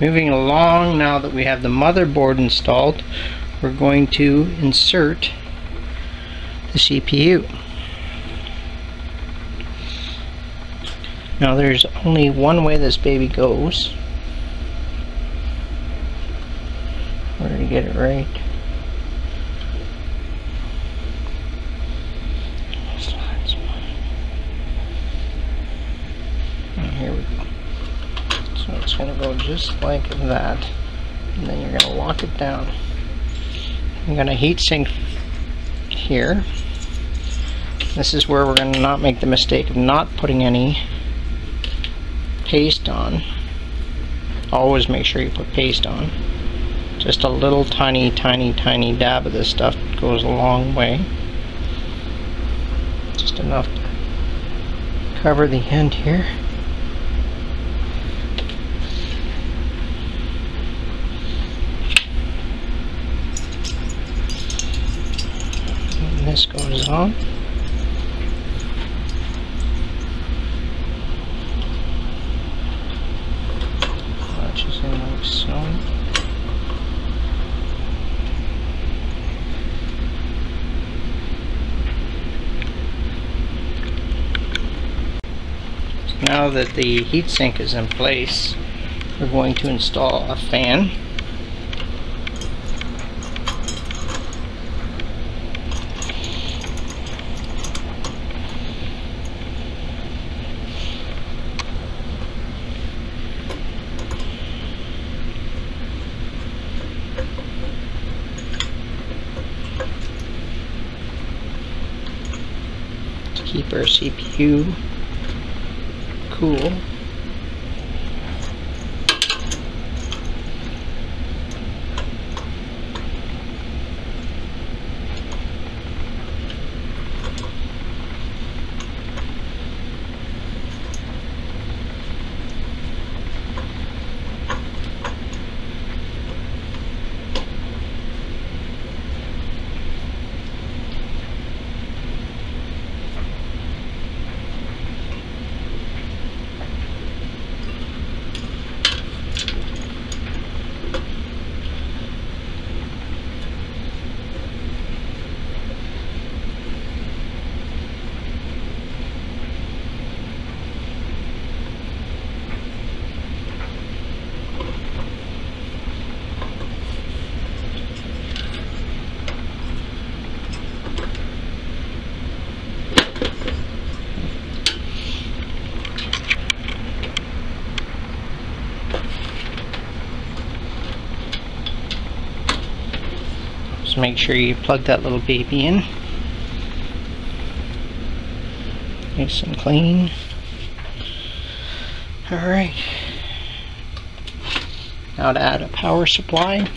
Moving along, now that we have the motherboard installed, we're going to insert the CPU. Now there's only one way this baby goes. We're going to get it right. And here we go. So it's going to go just like that. And then you're going to lock it down. I'm going to heat sink here. This is where we're going to not make the mistake of not putting any paste on. Always make sure you put paste on. Just a little tiny dab of this stuff goes a long way. Just enough to cover the end here. And this goes on. Latches in like so. Now that the heatsink is in place, we're going to install a fan. To keep our CPU cool. Just make sure you plug that little baby in. Nice and clean. Alright. Now to add a power supply.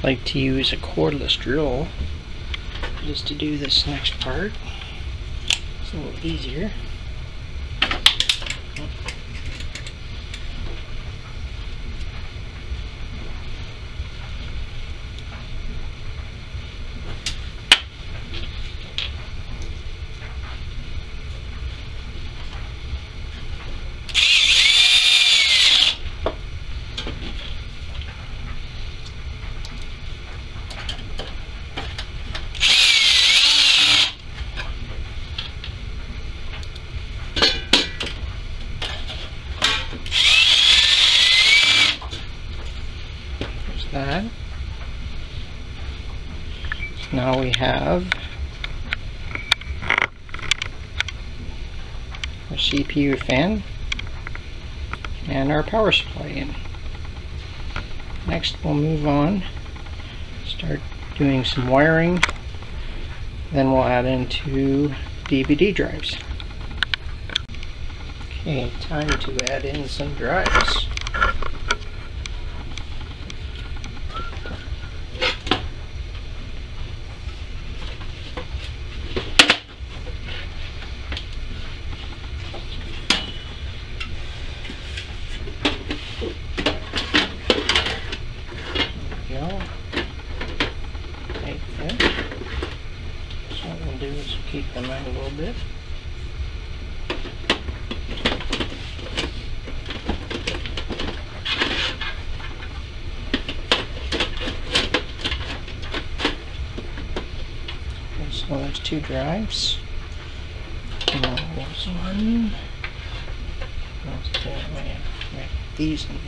Like to use a cordless drill just to do this next part. It's a little easier. That. So now we have our CPU fan and our power supply in. Next we'll move on, start doing some wiring, then we'll add into DVD drives. Okay, time to add in some drives. we'll do is keep them out a little bit. Okay, so there's 2 drives. And then there's 1. These in there.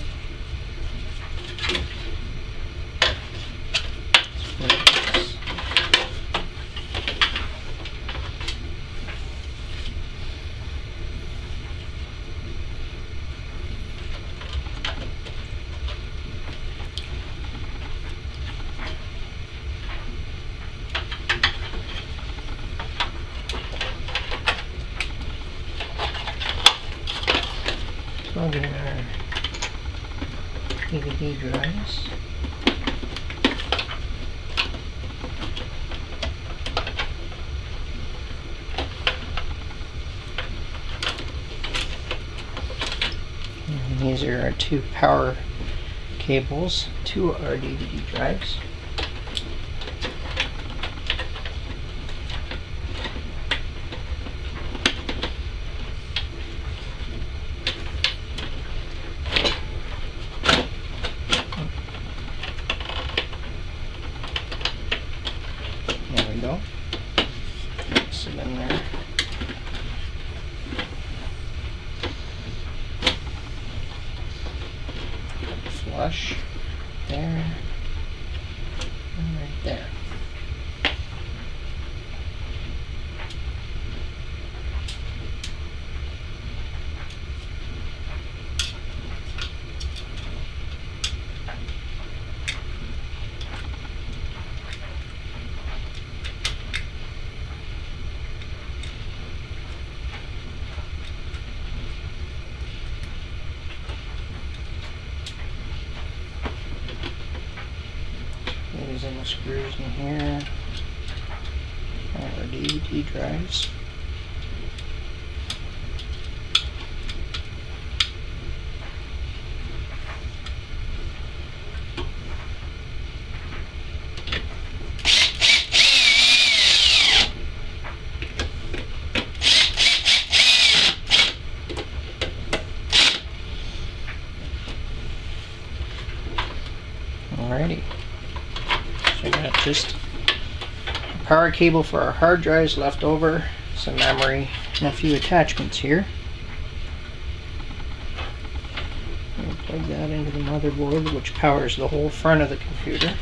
Plug in our DVD drives. And these are our 2 power cables to our DVD drives. There we go. Sit in there. Flush there and right there. Using the screws in here, our DVD drives. Alrighty. So I got just a power cable for our hard drives left over, some memory, and a few attachments here. And plug that into the motherboard, which powers the whole front of the computer.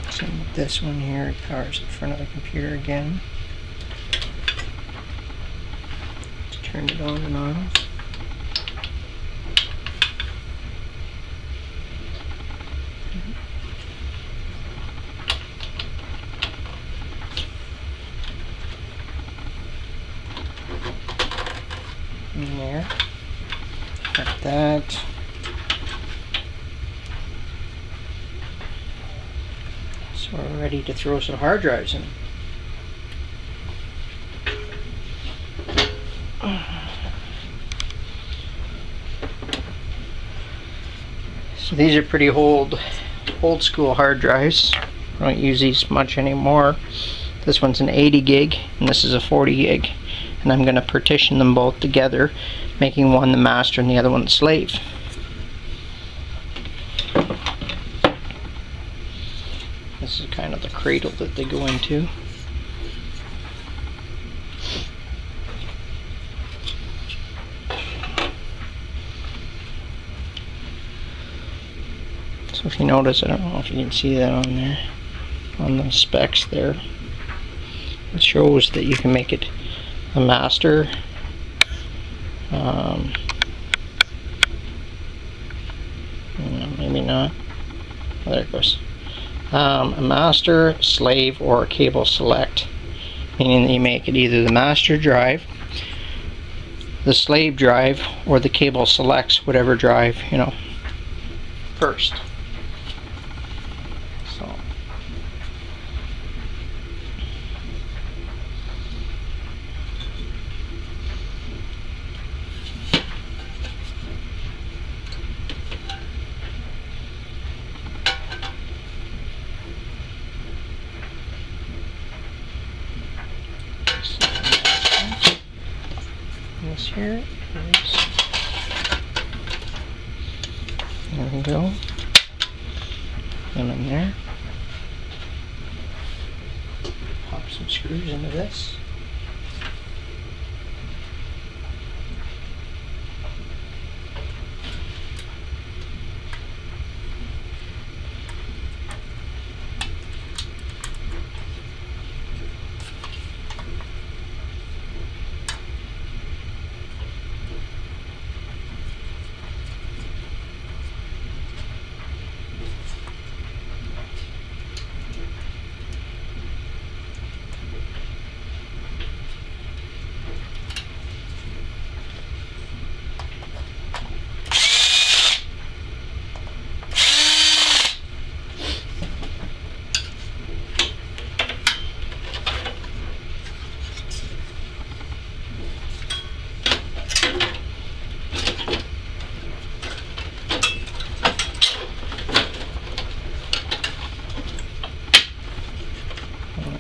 Same with this one here, it powers the front of the computer again. Turn it on and off. In there. Got that. So we're ready to throw some hard drives in. So these are pretty old school hard drives. I don't use these much anymore. This one's an 80 gig and this is a 40 gig. And I'm going to partition them both together, making one the master and the other one the slave. This is kind of the cradle that they go into. So if you notice, I don't know if you can see that on there, on the specs there, it shows that you can make it a master, maybe not, oh, there it goes, a master, slave, or a cable select, meaning that you make it either the master drive, the slave drive, or the cable selects whatever drive, you know, first. here. There we go. And in there. Pop some screws into this.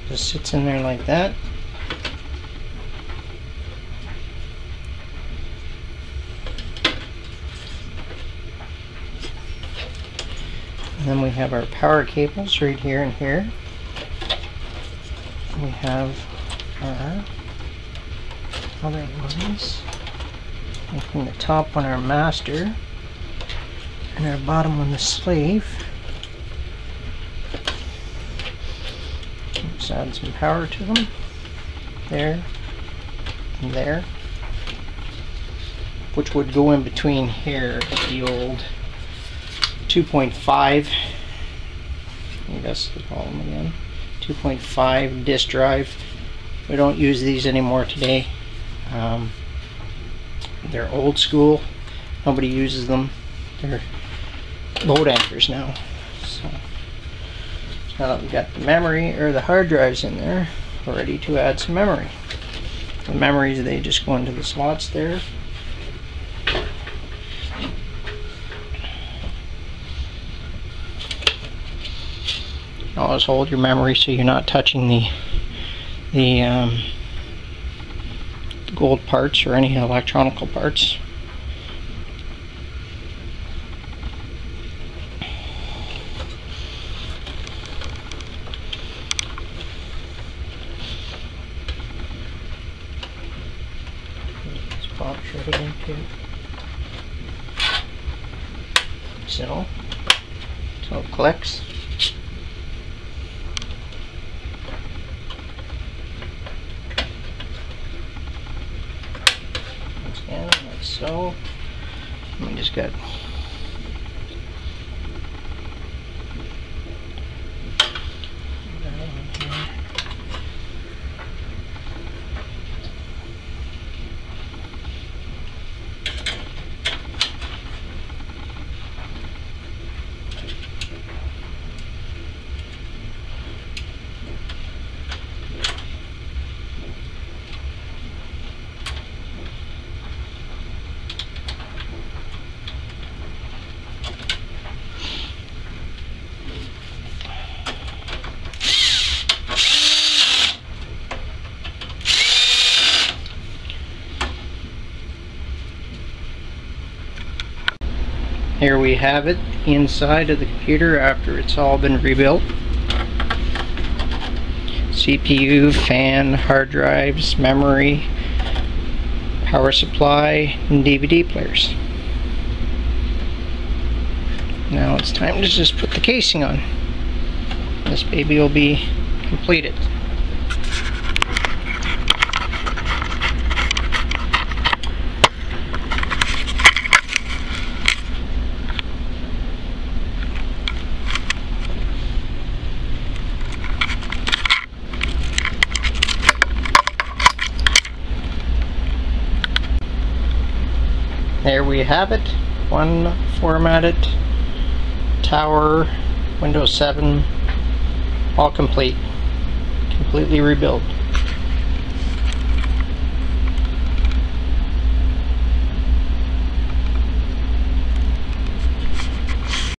Just sits in there like that. And then we have our power cables right here and here. We have our other lines. Making the top on our master and our bottom on the slave. Let's add some power to them. There and there. Which would go in between here, the old 2.5, I guess they call them again, 2.5 disk drive. We don't use these anymore today. They're old school. Nobody uses them. They're load anchors now. So now that we've got the memory or the hard drives in there, we're ready to add some memory. The memories, they just go into the slots there. Always hold your memory so you're not touching the gold parts or any electronical parts. Let's pop shut it into so it clicks. Again, like so. We just got here we have it inside of the computer after it's all been rebuilt. CPU, fan, hard drives, memory, power supply, and DVD players. Now it's time to just put the casing on. This baby will be completed. There we have it, one formatted tower, Windows 7, all complete, completely rebuilt.